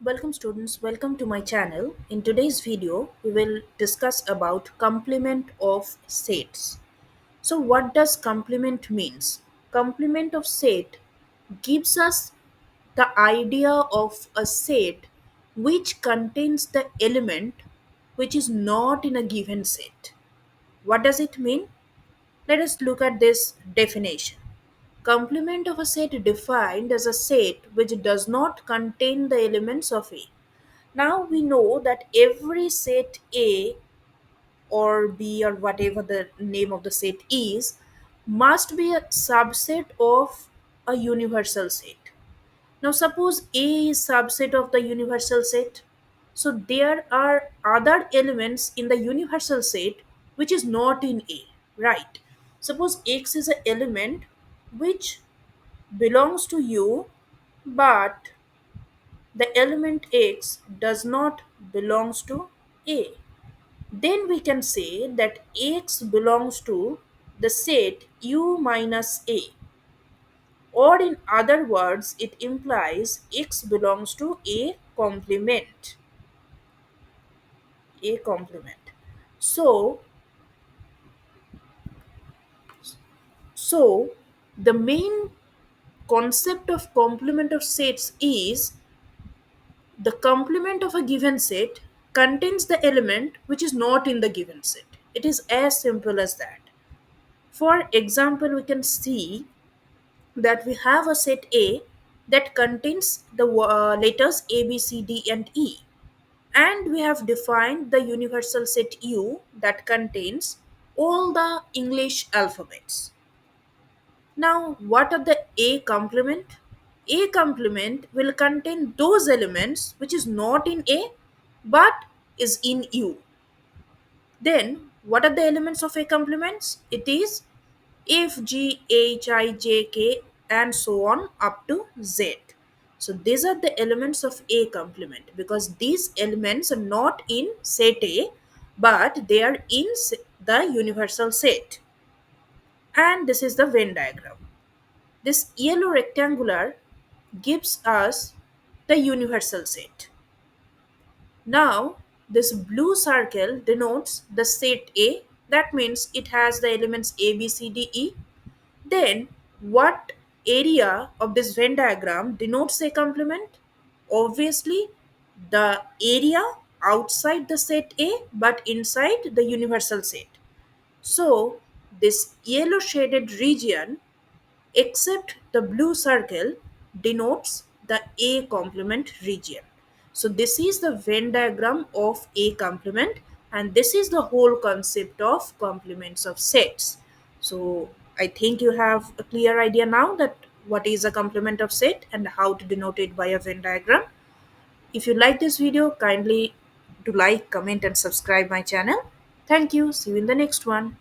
Welcome students, welcome to my channel. In today's video, we will discuss about complement of sets. So what does complement means? Complement of set gives us the idea of a set which contains the element which is not in a given set. What does it mean? Let us look at this definition. Complement of a set defined as a set which does not contain the elements of A. Now we know that every set A or B or whatever the name of the set is must be a subset of a universal set. Now suppose A is subset of the universal set. So there are other elements in the universal set which is not in A, right? Suppose X is an element which belongs to U, but the element X does not belongs to A. Then we can say that X belongs to the set U minus A. Or in other words, it implies X belongs to A complement. A complement. So, so the main concept of complement of sets is the complement of a given set contains the element which is not in the given set. It is as simple as that. For example, we can see that we have a set A that contains the letters A, B, C, D, and E. And we have defined the universal set U that contains all the English alphabets. Now, what are the A complement? A complement will contain those elements which is not in A but is in U. Then, what are the elements of A complements? It is F, G, H, I, J, K, and so on up to Z. So, these are the elements of A complement because these elements are not in set A but they are in the universal set. And this is the Venn diagram. This yellow rectangular gives us the universal set. Now, this blue circle denotes the set A. That means it has the elements A, B, C, D, E. Then, what area of this Venn diagram denotes a complement? Obviously, the area outside the set A but inside the universal set. So, this yellow shaded region except the blue circle denotes the A complement region. So this is the Venn diagram of A complement and this is the whole concept of complements of sets. So I think you have a clear idea now that what is a complement of set and how to denote it by a Venn diagram. If you like this video, kindly to like, comment and subscribe my channel. Thank you. See you in the next one.